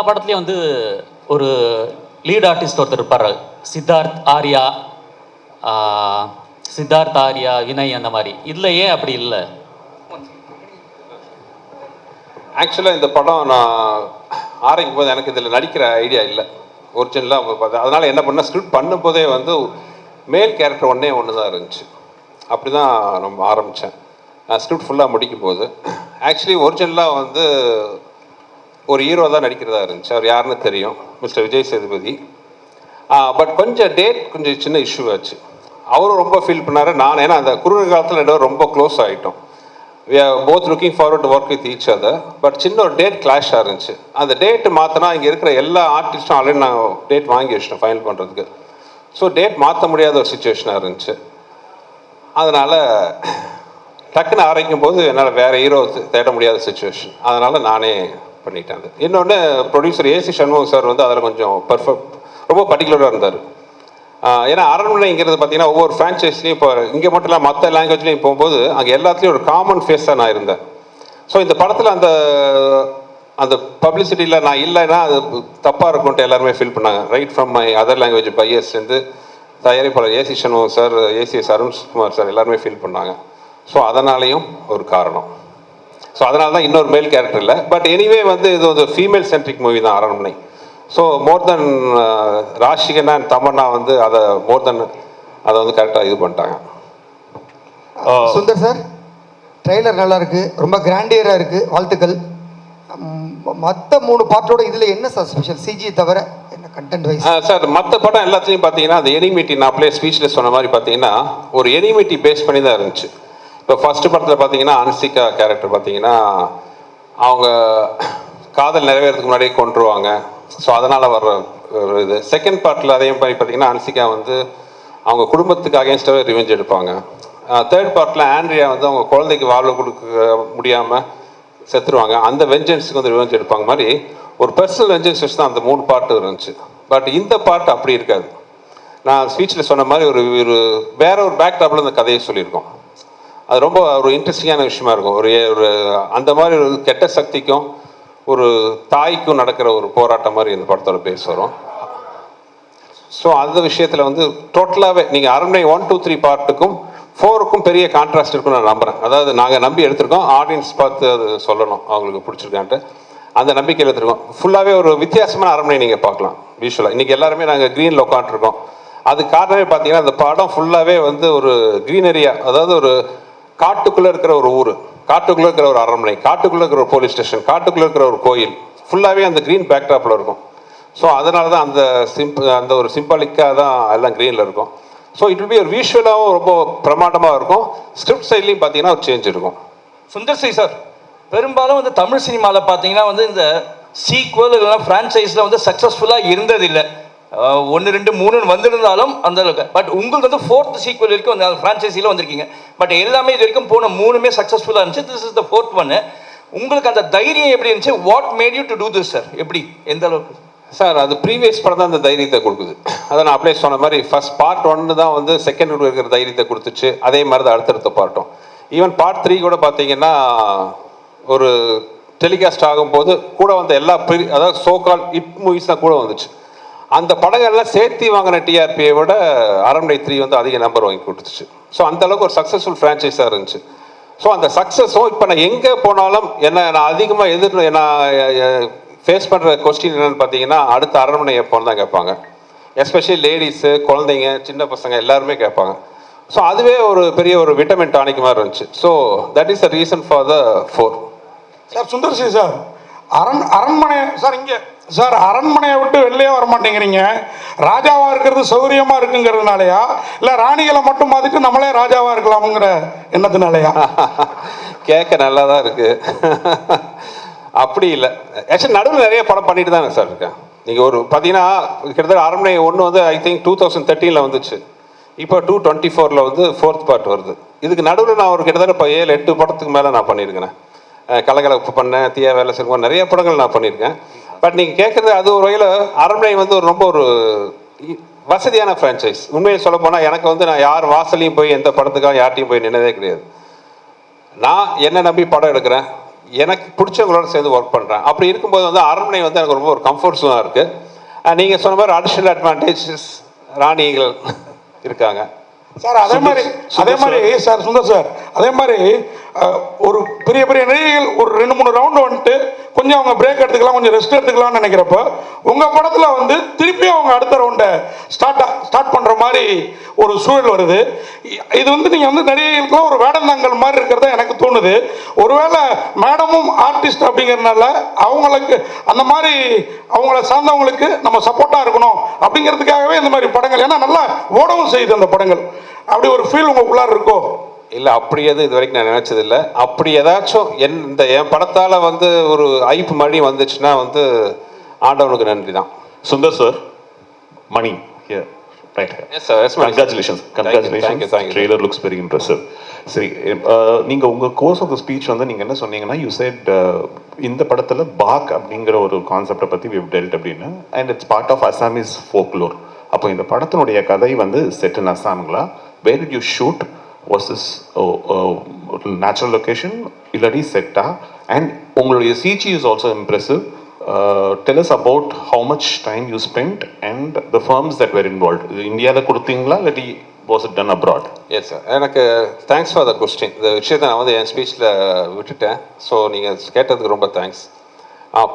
படத்துலேயும் வந்து ஒரு lead artist ஒருத்தர் இருப்பார், சித்தார்த் ஆர்யா, வினய் அந்த மாதிரி. இதில் ஏன் அப்படி இல்லை? ஆக்சுவலாக இந்த படம் நான் ஆரம்பிக்கும் போது எனக்கு இதில் நடிக்கிற ஐடியா இல்லை ஒரிஜினலாக பார்த்தேன். அதனால் என்ன பண்ணால் ஸ்கிரிப்ட் பண்ணும்போதே வந்து மேல் கேரக்டர் ஒன்று தான் இருந்துச்சு. அப்படி தான் நம்ம ஆரம்பித்தேன். நான் ஸ்கிரிப்ட் ஃபுல்லாக முடிக்கும் போது ஆக்சுவலி ஒரிஜினலாக வந்து ஒரு ஹீரோ தான் நடிக்கிறதா இருந்துச்சு. அவர் யாருன்னு தெரியும், மிஸ்டர் விஜய் சேதுபதி. பட் கொஞ்சம் கொஞ்சம் சின்ன இஷ்யூ ஆச்சு. அவரும் ரொம்ப ஃபீல் பண்ணார், நான் ஏன்னா அந்த குறுகிய காலத்தில் ரெண்டு ரொம்ப க்ளோஸ் ஆகிட்டோம். we are both looking forward to work with each other. But சின்ன ஒரு டேட் கிளாஷ் இருந்துச்சு. அந்த டேட்டு மாற்றினா இங்கே இருக்கிற எல்லா ஆர்டிஸ்ட்டும் ஆல்ரெடி நான் டேட் வாங்கி வச்சிட்டோம் ஃபைனல் பண்ணுறதுக்கு. ஸோ டேட் மாற்ற முடியாத ஒரு சுச்சுவேஷனாக இருந்துச்சு. அதனால் டக்குன்னு ஆரம்பிக்கும் போது என்னால் வேறு ஹீரோ தேட முடியாத சுச்சுவேஷன். அதனால் நானே பண்ணிட்டேன். அது இன்னொன்று ப்ரொடியூசர் ஏசி சண்முகம் சார் வந்து அதில் கொஞ்சம் ரொம்ப பர்டிகுலராக இருந்தார். ஏன்னா அரண்மனைங்கிறது பார்த்தீங்கன்னா ஒவ்வொரு ஃப்ரான்ச்சைஸ்லையும் இப்போ இங்கே மட்டும் இல்லை மற்ற லாங்குவேஜ்லையும் போகும்போது அங்கே எல்லாத்துலேயும் ஒரு காமன் ஃபேஸாக நான் இருந்தேன். ஸோ இந்த படத்தில் அந்த பப்ளிசிட்டியில் நான் இல்லைன்னா அது தப்பாக இருக்கும்ட்டு எல்லாருமே ஃபீல் பண்ணாங்க. Right from my other language பையர்ஸ்லேருந்து தயாரிப்பாளர் AC Shanmugam sir, ACS Arunkumar sir எல்லாருமே ஃபீல் பண்ணாங்க. ஸோ அதனாலேயும் ஒரு காரணம். ஸோ அதனால தான் இன்னொரு மேல் கேரக்டர் இல்லை. பட் எனிவே வந்து இது ஒரு ஃபீமேல் சென்ட்ரிக் மூவி தான் Aranmanai. So more then Rashi Khanna and Tamannaah வந்து அதை அதை வந்து கரெக்டாக இது பண்ணிட்டாங்க. சுந்தர் சார், ட்ரெய்லர் நல்லா இருக்கு, ரொம்ப கிராண்டியராக இருக்கு, வாழ்த்துக்கள். மற்ற 3 பார்ட்டோட இதில் என்ன சார் ஸ்பெஷல், சிஜி தவிர என்ன கண்டென்ட் வைஸ்? சார் மற்ற படம் எல்லாத்துலேயும் பார்த்தீங்கன்னா அந்த எனிமிட்டி, நான் அப்படியே ஸ்பீச்சில் சொன்ன மாதிரி பார்த்தீங்கன்னா ஒரு எனிமிட்டி பேஸ் பண்ணி தான் இருந்துச்சு. இப்போ ஃபர்ஸ்ட் படத்தில் பார்த்தீங்கன்னா அன்சிகா கேரக்டர் பார்த்தீங்கன்னா அவங்க காதல் நிறைவேறதுக்கு முன்னாடியே கொண்டுருவாங்க. ஸோ அதனால் வர்ற ஒரு இது. செகண்ட் பார்ட்டில் அதே மாதிரி பார்த்தீங்கன்னா அன்சிகா வந்து அவங்க குடும்பத்துக்கு அகேன்ஸ்டாகவே ரிவெஞ்ச் எடுப்பாங்க. தேர்ட் பார்ட்டில் ஆண்ட்ரியா வந்து அவங்க குழந்தைக்கு வாழ்வு கொடுக்க முடியாமல் செத்துருவாங்க. அந்த வெஞ்சன்ஸுக்கு வந்து ரிவெஞ்ச் எடுப்பாங்க. மாதிரி ஒரு பர்சனல் வெஞ்சன்ஸ் வச்சு தான் அந்த 3 பார்ட்டு இருந்துச்சு. பட் இந்த பார்ட் அப்படி இருக்காது. நான் ஸ்பீச்சில் சொன்ன மாதிரி ஒரு வேற ஒரு பேக் டாப்பில் இந்த கதையை சொல்லியிருக்கோம். அது ரொம்ப ஒரு இன்ட்ரெஸ்டிங்கான விஷயமா இருக்கும். ஒரு அந்த மாதிரி ஒரு கெட்ட சக்திக்கும் ஒரு தாய்க்கும் நடக்கிற ஒரு போராட்டம் மாதிரி இந்த படத்தோட பேஸ் வரும். ஸோ அந்த விஷயத்தில் வந்து டோட்டலாகவே நீங்கள் அரண்மனை 1, 2, 3 பார்ட்டுக்கும் 4க்கும் பெரிய கான்ட்ராஸ்ட் இருக்குன்னு நான் நம்புகிறேன். அதாவது நாங்கள் நம்பி எடுத்திருக்கோம், ஆடியன்ஸ் பார்த்து அது சொல்லணும் அவங்களுக்கு பிடிச்சிருக்கான்ட்டு அந்த நம்பிக்கையில் எடுத்துருக்கோம். ஃபுல்லாகவே ஒரு வித்தியாசமான அரண்மனை நீங்கள் பார்க்கலாம் விஷுவலாக. இன்றைக்கி எல்லாருமே நாங்கள் க்ரீனில் உட்காந்துருக்கோம். அது காரணமே பார்த்தீங்கன்னா அந்த படம் ஃபுல்லாகவே வந்து ஒரு க்ரீனரியா, அதாவது ஒரு காட்டுக்குள்ளே இருக்கிற ஒரு ஊர், காட்டுக்குள்ளே இருக்கிற ஒரு அரண்மனை, காட்டுக்குள்ளே இருக்கிற ஒரு போலீஸ் ஸ்டேஷன், காட்டுக்குள்ளே இருக்கிற ஒரு கோயில், ஃபுல்லாகவே அந்த க்ரீன் பேக்ட்ராப்பில் இருக்கும். ஸோ அதனால தான் அந்த ஒரு சிம்பாலிக்காக தான் எல்லாம் க்ரீனில் இருக்கும். ஸோ இட் வில் பி ஒரு விஷுவலாகவும் ரொம்ப பிரமாண்டமாக இருக்கும். ஸ்கிரிப்ட் சைட்லையும் பார்த்தீங்கன்னா ஒரு சேஞ்ச் இருக்கும். சுந்தர் சி சார், பெரும்பாலும் வந்து தமிழ் சினிமாவில் பார்த்தீங்கன்னா வந்து இந்த சீக்வல் இல்லைனா ஃப்ரான்ச்சைஸில் வந்து சக்ஸஸ்ஃபுல்லாக இருந்ததில்லை. 1, 2, 3 வந்திருந்தாலும் அந்த அளவுக்கு. பட் உங்களுக்கு வந்து 4th சீக்வல் வரைக்கும் அந்த ஃப்ரான்ச்சைஸியில் வந்திருக்கீங்க. பட் எல்லாமே இது வரைக்கும் போன 3மே சக்ஸஸ்ஃபுல்லாக இருந்துச்சு. This is the 4th one. உங்களுக்கு அந்த தைரியம் எப்படி இருந்துச்சு? What made you to do this sir? எப்படி, எந்த அளவுக்கு சார்? அது ப்ரீவியஸ் படம் தான் அந்த தைரியத்தை கொடுக்குது. அதை நான் அப்படியே சொன்ன மாதிரி ஃபர்ஸ்ட் பார்ட் 1 தான் வந்து செகண்ட் இருக்கிற தைரியத்தை கொடுத்துச்சு. அதே மாதிரி தான் அடுத்தடுத்த பார்ட்டும். ஈவன் பார்ட் 3 கூட பார்த்தீங்கன்னா ஒரு டெலிகாஸ்ட் ஆகும்போது கூட வந்த எல்லா அதாவது சோகால் இட் மூவிஸ் தான் கூட வந்துச்சு. அந்த படங்கள்லாம் சேர்த்து வாங்கின டிஆர்பியை விட அரண்மனை 3 வந்து அதிக நம்பர் வாங்கி கொடுத்துச்சு. ஸோ அந்த அளவுக்கு ஒரு சக்ஸஸ்ஃபுல் ஃப்ரான்ச்சைஸாக இருந்துச்சு. ஸோ அந்த சக்ஸஸும் இப்போ நான் எங்கே போனாலும் நான் அதிகமாக நான் ஃபேஸ் பண்ணுற கொஸ்டின் என்னென்னு பார்த்தீங்கன்னா அடுத்த அரண்மனை எப்போன்னு தான் கேட்பாங்க. எஸ்பெஷலி லேடிஸு, குழந்தைங்க, சின்ன பசங்க எல்லாருமே கேட்பாங்க. ஸோ அதுவே ஒரு பெரிய ஒரு விட்டமின் டானிக் மாதிரி இருந்துச்சு. So that is the reason for the 4. Sir Sundar C sir, அரண்மனை சார், இங்கே சார் அரண்மனையை விட்டு வெளியே வர மாட்டேங்கிறீங்க. ராஜாவாக இருக்கிறது சௌகரியமாக இருக்குங்கிறதுனாலயா, இல்லை ராணிகளை மட்டும் பார்த்துட்டு நம்மளே ராஜாவாக இருக்கலாமுங்கிற எண்ணத்தினாலயா? கேட்க நல்லா தான் இருக்குது. அப்படி இல்லை. ஆக்சுவலி நடுவில் நிறைய படம் பண்ணிட்டு தானே சார் இருக்கேன். நீங்கள் ஒரு பார்த்தீங்கன்னா கிட்டத்தட்ட அரண்மனை 1 வந்து ஐ திங்க் 2013 வந்துச்சு. இப்போ 2024 வந்து 4th பார்ட் வருது. இதுக்கு நடுவில் நான் ஒரு கிட்டத்தட்ட இப்போ 7-8 படத்துக்கு மேலே நான் பண்ணியிருக்கேன். கலகலப்பு பண்ணேன், தீயா வேலை செய்வோம், நிறைய படங்கள் நான் பண்ணியிருக்கேன். பட் நீங்கள் கேட்குறது அது ஒரு வகையில் அரண்மனை வந்து ரொம்ப ஒரு வசதியான ஃப்ரான்ச்சைஸ். உண்மையை சொல்ல போனால் எனக்கு வந்து நான் யார் வாசலையும் போய் எந்த படத்துக்காக யார்ட்டையும் போய் நின்னதே கிடையாது. நான் என்ன நம்பி படம் எடுக்கிறேன், எனக்கு பிடிச்சவங்களோட சேர்ந்து ஒர்க் பண்ணுறேன். அப்படி இருக்கும்போது வந்து அரண்மனை வந்து எனக்கு ரொம்ப ஒரு கம்ஃபர்ட் ஜோனாக இருக்குது. நீங்கள் சொன்ன மாதிரி அடிஷ்னல் அட்வான்டேஜஸ் ராணிகள் இருக்காங்க சார். அதே மாதிரி சார் சுந்தர் சார், அதே மாதிரி ஒரு பெரிய பெரிய நடிகைகள் ஒரு 2-3 ரவுண்டு வந்துட்டு கொஞ்சம் அவங்க பிரேக் எடுத்துக்கலாம், கொஞ்சம் ரெஸ்ட் எடுத்துக்கலாம்னு நினைக்கிறப்ப உங்கள் படத்தில் வந்து திருப்பி அவங்க அடுத்த ரவுண்டை ஸ்டார்ட் பண்ணுற மாதிரி ஒரு சூழல் வருது. இது வந்து நீங்கள் வந்து நடிகைகளுக்குலாம் ஒரு வேடந்தாங்கல் மாதிரி இருக்கிறதா எனக்கு தோணுது. ஒருவேளை மேடமும் ஆர்டிஸ்ட் அப்படிங்கிறதுனால அவங்களுக்கு அந்த மாதிரி அவங்கள சார்ந்தவங்களுக்கு நம்ம சப்போர்ட்டாக இருக்கணும் அப்படிங்கிறதுக்காகவே இந்த மாதிரி படங்கள், ஏன்னா நல்லா ஓடவும் செய்யுது அந்த படங்கள், அப்படி ஒரு ஃபீல் உங்களுக்குள்ளார இருக்கோ? இல்லை, அப்படி எதுவும் இது வரைக்கும் நான் நினச்சதில்லை. அப்படி ஏதாச்சும் என் படத்தால் வந்து ஒரு ஐப்பு மணி வந்துச்சுன்னா வந்து ஆண்டவனுக்கு நன்றி தான். Sundar sir, Mani here, right here. Yes sir, yes sir. Congratulations. Thank you. Trailer looks very impressive. சரி, நீங்க உங்க கோர்ஸ் ஆஃப் த ஸ்பீச் வந்து நீங்க என்ன சொன்னீங்கன்னா, யூ செட் இந்த படத்துல பாக் அப்படிங்கிற ஒரு கான்செப்டை பத்தி we've dealt அப்படின்னு, and it's part of Assamese folklore. அப்போ இந்த படத்தினுடைய கதை வந்து செட் இன் அஸ்ஸாம்ங்களா? Where did you shoot? Was this natural location இல்லாட்டி செட்டா? அண்ட் உங்களுடைய CG is also impressive. Tell us about how much time you spent and the firms that were involved. இந்தியாவில் கொடுத்தீங்களா இல்லாட்டி was it done abroad? Yes sir, எனக்கு thanks for the question. இந்த விஷயத்தை நான் வந்து என் ஸ்பீச்சில் விட்டுட்டேன். ஸோ நீங்கள் கேட்டதுக்கு ரொம்ப தேங்க்ஸ்.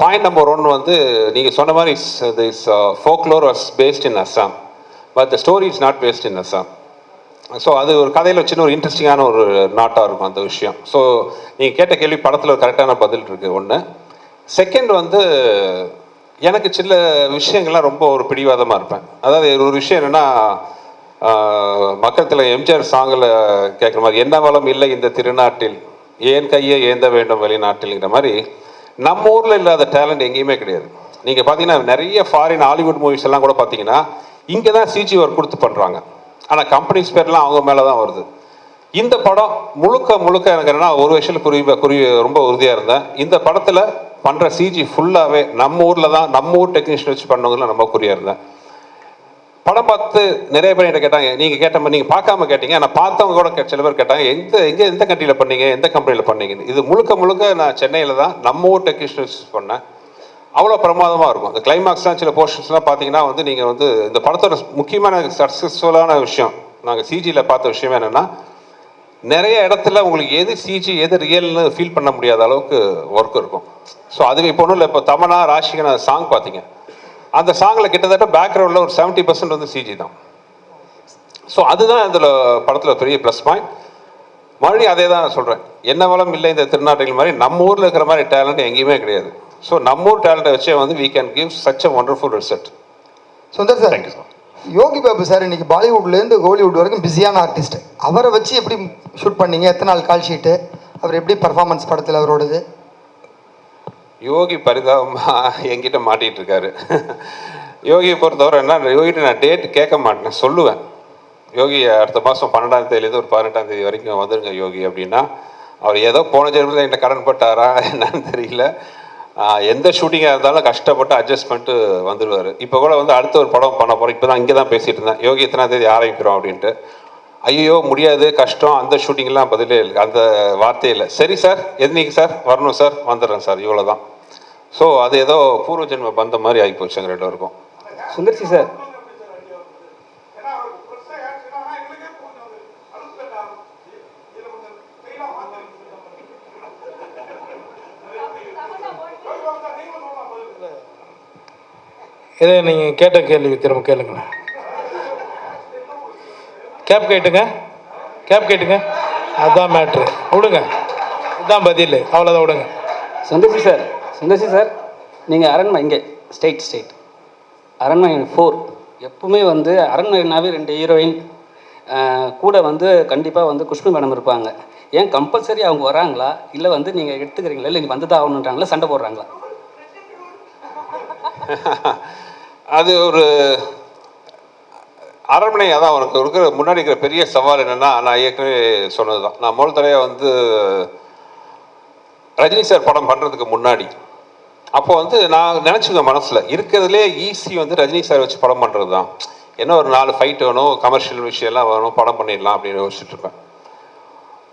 பாயிண்ட் நம்பர் 1 வந்து நீங்கள் சொன்ன மாதிரி this folklore was based in Assam, but the story is not based in Assam. So அது ஒரு கதையில் சின்ன ஒரு இன்ட்ரெஸ்டிங்கான ஒரு நாட்டாக இருக்கும் அந்த விஷயம். ஸோ நீங்கள் கேட்ட கேள்வி படத்தில் ஒரு கரெக்டான பதில் இருக்குது ஒன்று. செகண்ட் வந்து எனக்கு சில விஷயங்கள்லாம் ரொம்ப ஒரு பிடிவாதமாக இருப்பேன். அதாவது ஒரு விஷயம் என்னென்னா, மக்கள் எம்ஜிஆர் சாங்கில் கேட்குற மாதிரி, என்ன வளம் இல்லை இந்த திருநாட்டில், ஏன் கையை ஏந்த வேண்டும் வெளிநாட்டில்ங்கிற மாதிரி நம்ம ஊரில் இல்லாத டேலண்ட் எங்கேயுமே கிடையாது. நீங்கள் பார்த்தீங்கன்னா நிறைய ஃபாரின் ஹாலிவுட் மூவிஸ் எல்லாம் கூட பார்த்தீங்கன்னா இங்கே தான் சிஜி ஒர்க் கொடுத்து பண்ணுறாங்க, ஆனால் கம்பெனிஸ் பேர்லாம் அவங்க மேலே தான் வருது. இந்த படம் முழுக்க எனக்கு என்னென்னா, ஒரு விஷயத்தில் ரொம்ப உறுதியாக இருந்தேன். இந்த படத்தில் பண்ணுற சிஜி ஃபுல்லாகவே நம்ம ஊரில் தான், நம்ம ஊர் டெக்னீஷியன் வச்சு பண்ணவங்களும் ரொம்ப குறியாக இருந்தேன். படம் பார்த்து நிறைய பேர் என்கிட்ட கேட்டாங்க, நீங்கள் கேட்ட மாதிரி நீங்கள் பார்க்காம கேட்டீங்க, நான் பார்த்தவங்க கூட சில பேர் கேட்டாங்க, எந்த கண்ட்ரியில் பண்ணீங்க, எந்த கம்பெனியில் பண்ணீங்கன்னு. இது முழுக்க நான் சென்னையில் தான் நம்ம ஊர் டெக்னீஷியன் வச்சு பண்ணேன். அவ்வளோ பிரமாதமாக இருக்கும். இந்த கிளைமாக்ஸ்லாம் சில போர்ஷன்ஸ்லாம் பார்த்தீங்கன்னா வந்து நீங்கள் வந்து இந்த படத்தோட முக்கியமான சக்ஸஸ்ஃபுல்லான விஷயம் நாங்கள் சிஜியில் பார்த்த விஷயம் என்னென்னா, நிறைய இடத்துல உங்களுக்கு எது சிஜி எது ரியல்னு ஃபீல் பண்ண முடியாத அளவுக்கு ஒர்க் இருக்கும். ஸோ அதுவே இப்போ ஒன்றும் இல்லை, இப்போ தமனா ராஷிகன சாங் பார்த்தீங்க, அந்த சாங்கில் கிட்டத்தட்ட பேக்ரவுண்டில் ஒரு 70% வந்து சிஜி தான். ஸோ அதுதான் இதில் படத்தில் பெரிய ப்ளஸ் பாயிண்ட். மறுபடியும் அதே தான் நான் சொல்கிறேன், என்ன வளம் இல்லை இந்த திருநாட்டில் மாதிரி நம்ம ஊரில் இருக்கிற மாதிரி டேலண்ட் எங்கேயுமே கிடையாது. ஸோ நம்ம ஊர் டேலண்ட்டை வச்சே வந்து we can give such a wonderful result. Sundar sir, Thank you sir. Yogi Babu sir இன்னைக்கு பாலிவுட்லேருந்து ஹாலிவுட் வரைக்கும் பிஸியான ஆர்டிஸ்ட். அவரை வச்சு எப்படி ஷூட் பண்ணீங்க? எத்தனை நாள் கால் ஷீட்டு? அவர் எப்படி பர்ஃபார்மன்ஸ் படத்தில் அவரோடது? யோகி பரிதாபமாக என்கிட்ட மாட்டிகிட்டு இருக்காரு. யோகியை பொறுத்தவரை என்ன, யோகிட்ட நான் டேட் கேட்க மாட்டேன், சொல்லுவேன். யோகி அடுத்த மாதம் 12ஆம் தேதியிலேருந்து ஒரு 18ஆம் தேதி வரைக்கும் வந்துருங்க யோகி அப்படின்னா, அவர் ஏதோ போன ஜென்மத்தில் என்கிட்ட கடன் பட்டாரா என்னன்னு தெரியல. எந்த ஷூட்டிங்காக இருந்தாலும் கஷ்டப்பட்டு அட்ஜஸ்ட் பண்ணிட்டு வந்துடுவார். இப்போ கூட வந்து அடுத்த ஒரு படம் பண்ண போகிறோம், இப்போ தான் இங்கே தான் பேசிகிட்டு இருந்தேன், யோகி எத்தனாம் தேதி ஆரம்பிக்கிறோம் அப்படின்ட்டு. ஐயோ முடியாது, கஷ்டம், அந்த ஷூட்டிங்லாம் பதிலே இல்லை, அந்த வார்த்தையே இல்லை. சரி சார், எதுனிக்கு சார் வரணும் சார், வந்துடுறேன் சார், இவ்வளோ தான். ஸோ அது ஏதோ பூர்வ ஜென்ம பந்த மாதிரி ஆகி போச்சு எங்கள் 2 பேருக்கும். சுந்தர்சி சார், இதை நீங்கள் கேட்ட கேள்வி திரும்ப கேளுங்களேன். கேப் கேட்டுங்க, அதுதான் மேட்ரு. விடுங்க, இதுதான் பதில், அவ்வளோதான், விடுங்க. சுந்தர்சி சார், நீங்கள் அரண்மனை இங்கே ஸ்டேட் அரண்மனை 4 எப்பவுமே வந்து அரண்மனைனாவே 2 ஹீரோயின் கூட வந்து கண்டிப்பாக வந்து குஷ்பு மேடம் இருப்பாங்க. ஏன் கம்பல்சரி அவங்க வராங்களா, இல்லை வந்து நீங்கள் எடுத்துக்கிறீங்களா, இல்லை நீங்கள் வந்து தான் ஆகணுன்றாங்களா, சண்டை போடுறாங்களா? அது ஒரு அரண்மனை. அதான் உனக்கு இருக்கிற முன்னாடி இருக்கிற பெரிய சவால் என்னென்னா, நான் ஏற்கனவே சொன்னது தான். நான் முதல் தடவை வந்து ரஜினி சார் படம் பண்ணுறதுக்கு முன்னாடி, அப்போ வந்து நான் நினச்சிருக்கேன் மனசில், இருக்கிறதுலே ஈஸி வந்து ரஜினி சார் வச்சு படம் பண்ணுறது தான். என்ன ஒரு 4 ஃபைட் வேணும், கமர்ஷியல் விஷயம்லாம் வேணும், படம் பண்ணிடலாம் அப்படின்னு யோசிச்சுட்டு இருப்பேன்.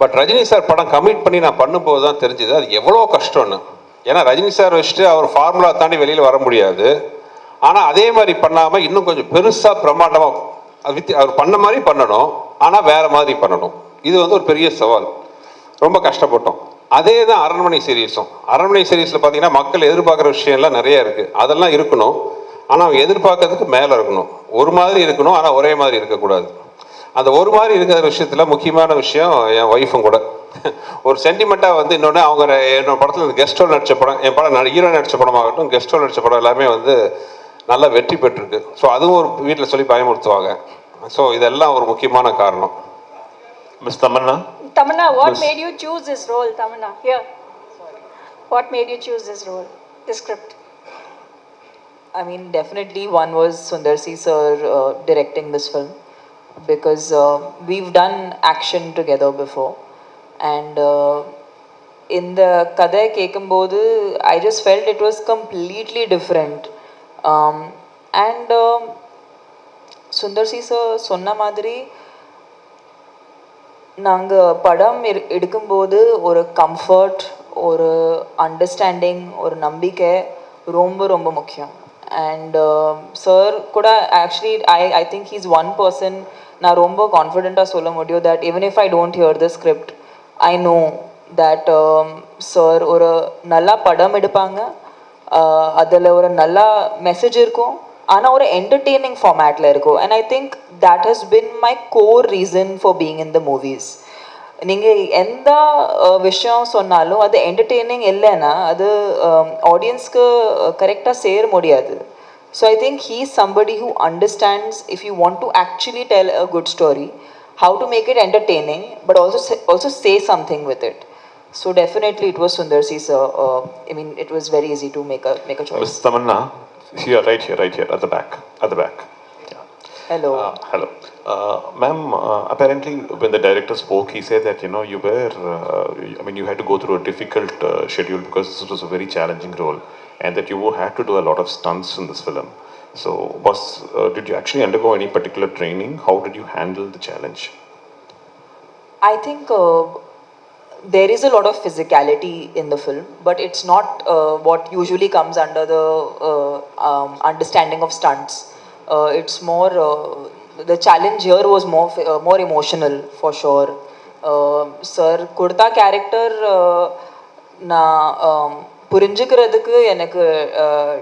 பட் ரஜினி சார் படம் கமிட் பண்ணி நான் பண்ணும்போது தான் தெரிஞ்சுது அது எவ்வளோ கஷ்டம்னு. ஏன்னா ரஜினி சார் வச்சுட்டு அவர் ஃபார்முலா தாண்டி வெளியில் வர முடியாது. ஆனால் அதே மாதிரி பண்ணாமல் இன்னும் கொஞ்சம் பெருசாக பிரம்மாண்டமாக அவர் பண்ண மாதிரி பண்ணணும், ஆனால் வேறு மாதிரி பண்ணணும். இது வந்து ஒரு பெரிய சவால். ரொம்ப கஷ்டப்பட்டோம். அதே தான் அரண்மனை சீரீஸும். அரண்மனை சீரீஸில் பார்த்தீங்கன்னா மக்கள் எதிர்பார்க்குற விஷயம்லாம் நிறைய இருக்குது. அதெல்லாம் இருக்கணும், ஆனால் அவங்க எதிர்பார்க்கறதுக்கு மேலே இருக்கணும். ஒரு மாதிரி இருக்கணும், ஆனால் ஒரே மாதிரி இருக்கக்கூடாது. அந்த ஒரு மாதிரி இருக்கிற விஷயத்தில் முக்கியமான விஷயம் என் ஒய்ஃபும் கூட ஒரு சென்டிமெண்ட்டாக வந்து இன்னொன்று அவங்க என்னோட படத்தில் கெஸ்ட் ரோல் நடித்த படம், என் படம் ஹீரோ நடித்த படமாகட்டும், கெஸ்ட் ரோல் நடித்த படம் எல்லாமே வந்து நல்லா வெற்றி பெற்றிருக்கு. ஸோ அதுவும் ஒரு வீட்டில் சொல்லி பயமுறுத்துவாங்க. ஸோ இதெல்லாம் ஒரு முக்கியமான காரணம். Miss Tamannaah, what made you choose this role, Tamanna? Here. What made you choose this role, this script? I mean, definitely one was Sundar C sir directing this film, because we've done action together before, and in the Kadai Kekambodu, I just felt it was completely different. And Sundar C sir sonna madri நாங்கள் படம் எடுக்கும்போது ஒரு comfort, ஒரு understanding, ஒரு நம்பிக்கை ரொம்ப ரொம்ப முக்கியம். அண்ட் சார் கூட actually I think he's one person நான் ரொம்ப கான்ஃபிடெண்ட்டாக சொல்ல முடியும் that even if I don't here the script, I know that sir ஒரு நல்லா படம் எடுப்பாங்க, அதில் ஒரு நல்ல மெசேஜ் இருக்கும், ஆனால் ஒரு என்டர்டெய்னிங் ஃபார்மேட்டில் இருக்கும். And I think that has been my core reason for being in the movies. நீங்கள் எந்த விஷயம் சொன்னாலும் அது என்டர்டெய்னிங் இல்லைன்னா அது ஆடியன்ஸ்க்கு கரெக்டாக சேர முடியாது. So I think he is somebody who understands if you want to actually tell a good story, how to make it entertaining but also say something with it. So definitely it was Sundar C sir. I mean, it was very easy to make a choice. Miss Tamanna, here, right here, at the back. Hello. Hello. Ma'am, apparently when the director spoke, he said that, you know, you were, you had to go through a difficult schedule because this was a very challenging role, and that you had to do a lot of stunts in this film. So did you actually undergo any particular training? How did you handle the challenge? I think there is a lot of physicality in the film, but it's not what usually comes under the understanding of stunts. It's more the challenge here was more emotional for sure. Sir kurta character na புரிஞ்சுக்கிறதுக்கு எனக்கு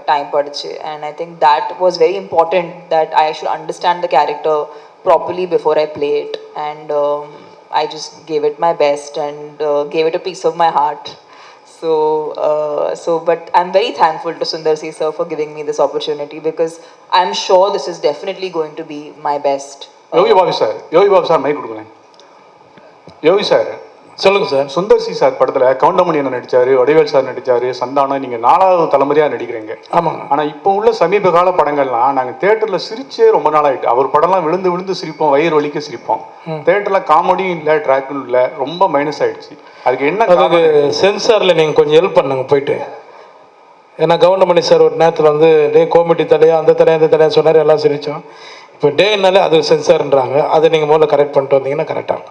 time படுச்சு, and I think that was very important that I should understand the character properly before I play it, and I just gave it my best and gave it a piece of my heart. So but I'm very thankful to Sundar C sir for giving me this opportunity, because I'm sure this is definitely going to be my best. Yogi Babu sir mike கொடுங்களேன். Yogi sir சொல்லுங்கள் sir. Sundar C sir படத்தில் கவுண்டமணி என்ன நடித்தார், Vadivel sir நடித்தார், சந்தானம், நீங்கள் 4வது தலைமுறையாக நடிக்கிறீங்க. ஆமாங்க. ஆனால் இப்போ உள்ள சமீப கால படங்கள்லாம் நாங்கள் தேட்டரில் சிரிச்சே ரொம்ப நாள் ஆகிட்டு. அவர் படம்லாம் விழுந்து சிரிப்போம், வயிறு வலிக்க சிரிப்போம். தேட்டரில் காமெடியும் இல்லை, ட்ராக்கும் இல்லை, ரொம்ப மைனஸ் ஆகிடுச்சு. அதுக்கு என்ன? அதுக்கு சென்சாரில் நீங்கள் கொஞ்சம் ஹெல்ப் பண்ணுங்க போயிட்டு. ஏன்னா கவுண்டமணி சார் ஒரு நேரத்தில் வந்து டே காமெடி தலையா அந்த தலையா சொன்னார், எல்லாம் சிரித்தோம். இப்போ டேனாலே அது சென்சார்ன்றாங்க. அதை நீங்கள் முதல்ல கரெக்ட் பண்ணிட்டு வந்தீங்கன்னா கரெக்டாக.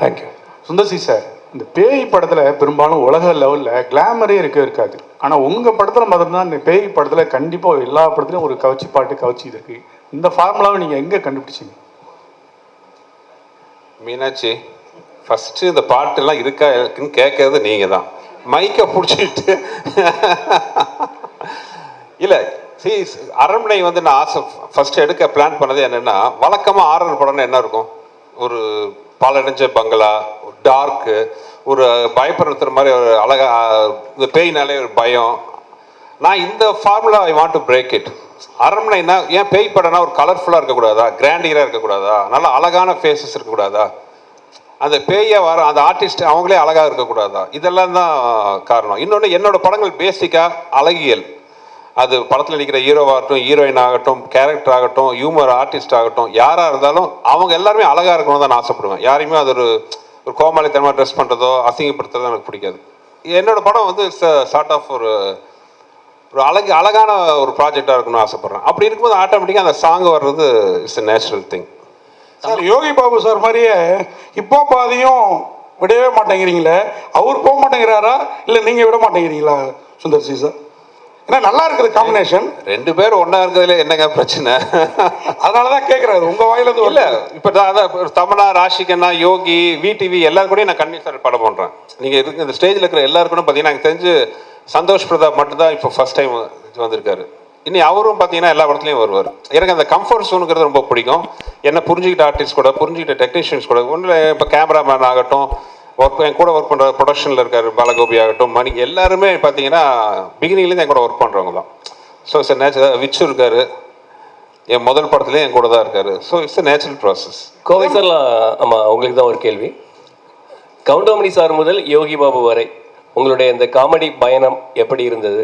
தேங்க்யூ. சுந்தர் சி சார், இந்த பேய் படத்தில் பெரும்பாலும் உலக லெவலில் கிளாமரே இருக்காது. ஆனால் உங்கள் படத்தில் மட்டும்தான் இந்த பேய் படத்தில் கண்டிப்பாக எல்லா படத்துலையும் ஒரு கவச்சி இருக்கு. இந்த ஃபார்முலாவை நீங்கள் எங்கே கண்டுபிடிச்சிங்க? மீனாட்சி, ஃபஸ்ட்டு இந்த பாட்டெல்லாம் இருக்குன்னு கேட்கறது நீங்கள் தான். மைக்கை பிடிச்சிட்டு இல்லை. அரண்மனை வந்து நான் ஃபஸ்ட்டு எடுக்க பிளான் பண்ணது என்னென்னா, வழக்கமாக ஆரர் படம்னு என்ன இருக்கும்? ஒரு பாலடைஞ்ச பங்களா, டார்க்கு, ஒரு பயப்படுத்துகிற மாதிரி ஒரு அழகா, இந்த பேய்னாலே ஒரு பயம். நான் இந்த formula I want to break it. அரண்மனைனா ஏன் பேய் படம்னா ஒரு கலர்ஃபுல்லாக இருக்கக்கூடாதா, கிராண்டியராக இருக்கக்கூடாதா, நல்லா அழகான ஃபேஸஸ் இருக்கக்கூடாதா, அந்த பேயை வர அந்த ஆர்டிஸ்ட் அவங்களே அழகாக இருக்கக்கூடாதா? இதெல்லாம் தான் காரணம். இன்னொன்று, என்னோட படங்கள் பேசிக்காக அழகியல். அது படத்தில் நடிக்கிற ஹீரோவாகட்டும், ஹீரோயின் ஆகட்டும், கேரக்டர் ஆகட்டும், ஹியூமர் ஆர்டிஸ்ட் ஆகட்டும், யாராக இருந்தாலும் அவங்க எல்லாருமே அழகாக இருக்கணும் தான் நான் ஆசைப்படுவேன். யாரையுமே அது ஒரு கோமாளித்தனமாக ட்ரெஸ் பண்ணுறதோ அசிங்கப்படுத்துறதோ எனக்கு பிடிக்காது. என்னோடய படம் வந்து சார்ட் ஆஃப் ஒரு அழகான ஒரு ப்ராஜெக்டாக இருக்கணும்னு ஆசைப்பட்றேன். அப்படி இருக்கும்போது ஆட்டோமேட்டிக்காக அந்த சாங் வர்றது it's a natural thing. Sir, Yogi Babu sir மாதிரியே இப்போ பாதியும் விடவே மாட்டேங்கிறீங்களே, அவர் போக மாட்டேங்கிறாரா இல்லை நீங்கள் விட மாட்டேங்கிறீங்களா சுந்தர் சி சார்? ஏன்னா நல்லா இருக்குது காம்பினேஷன். 2 பேரும் ஒன்றா இருக்கிறதுல என்னங்க பிரச்சனை? அதனால தான் கேட்குறாரு உங்கள் வாயிலிருந்து. இல்லை இப்போ அதான் தமன்னா, ராஷிகண்ணா, யோகி, விடிவி எல்லாரும் கூடயும் நான் கன்வின்ஸ் சார் படம் பண்ணுறேன். நீங்கள் இருக்கு இந்த ஸ்டேஜில் இருக்கிற எல்லாருக்கும் பார்த்தீங்கன்னா எனக்கு தெரிஞ்சு சந்தோஷ் பிரதாப் மட்டும்தான் இப்போ ஃபர்ஸ்ட் டைம் வந்திருக்காரு. இனி அவரும் பார்த்தீங்கன்னா எல்லா படத்துலையும் வருவார். எனக்கு அந்த கம்ஃபர்ட் ஜோனுங்கிறது ரொம்ப பிடிக்கும். என்ன புரிஞ்சுக்கிட்ட ஆர்டிஸ்ட் கூட, புரிஞ்சுக்கிட்ட டெக்னீஷியன்ஸ் கூட, ஒன்றில் இப்போ கேமராமேன் ஆகட்டும், என் கூட ஒர்க் பண்ணுற ப்ரொடக்ஷனில் இருக்கார் பாலகோபி ஆகட்டும், மணி, எல்லாருமே பார்த்தீங்கன்னா பிகினிங்லேருந்து என் கூட ஒர்க் பண்ணுறவங்க தான். So it's natural. விச்சு இருக்கார், என் முதல் படத்துலேயே என் கூட தான் இருக்கார். So it's natural process. Kovai சார்லாம், ஆமாம் உங்களுக்கு தான் ஒரு கேள்வி. கவுண்டமணி சார் முதல் யோகி பாபு வரை உங்களுடைய இந்த காமெடி பயணம் எப்படி இருந்தது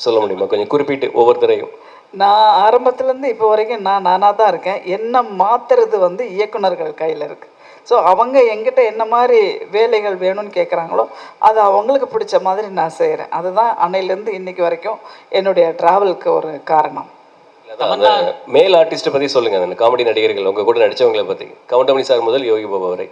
சொல்ல முடியுமா? கொஞ்சம் குறிப்பிட்டு ஒவ்வொருத்தரையும். நான் ஆரம்பத்துலேருந்து இப்போ வரைக்கும் நானாக தான் இருக்கேன். என்ன மாற்றுறது வந்து இயக்குனர்கள் கையில் இருக்குது. ஸோ அவங்க எங்கிட்ட என்ன மாதிரி வேலைகள் வேணும்னு கேட்குறாங்களோ அது அவங்களுக்கு பிடிச்ச மாதிரி நான் செய்கிறேன். அதுதான் அன்னையிலேருந்து இன்னைக்கு வரைக்கும் என்னுடைய ட்ராவலுக்கு ஒரு காரணம். அந்த மேல் ஆர்டிஸ்ட்டை பற்றி சொல்லுங்கள், அந்த காமெடி நடிகர்கள் உங்கள் கூட நடித்தவங்களை பற்றி, கவுண்டமணி சார் முதல் யோகி பாபா வரை.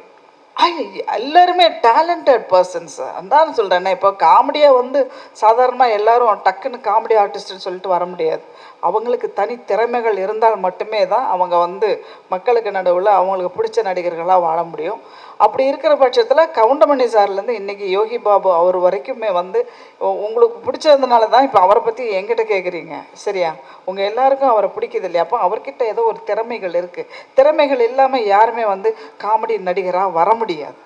எல்லாருமே டேலண்டட் பர்சன்ஸ். அதான் சொல்கிறேன். இப்போ காமெடியாக வந்து சாதாரணமாக எல்லாரும் டக்குன்னு காமெடி ஆர்டிஸ்ட்னு சொல்லிட்டு வர முடியாது. அவங்களுக்கு தனி திறமைகள் இருந்தால் மட்டுமே தான் அவங்க வந்து மக்களுக்கு நடுவில் அவங்களுக்கு பிடிச்ச நடிகர்களாக வாழ முடியும். அப்படி இருக்கிற பட்சத்தில் கவுண்டமணி சார்லேருந்து இன்றைக்கி யோகி பாபு அவர் வரைக்குமே வந்து உங்களுக்கு பிடிச்சதுனால தான் இப்போ அவரை பற்றி என்கிட்ட கேட்குறீங்க, சரியா? உங்கள் எல்லாருக்கும் அவரை பிடிக்குது இல்லையா? அப்போ அவர்கிட்ட ஏதோ ஒரு திறமைகள் இருக்குது. திறமைகள் இல்லாமல் யாருமே வந்து காமெடி நடிகராக வர முடியாது.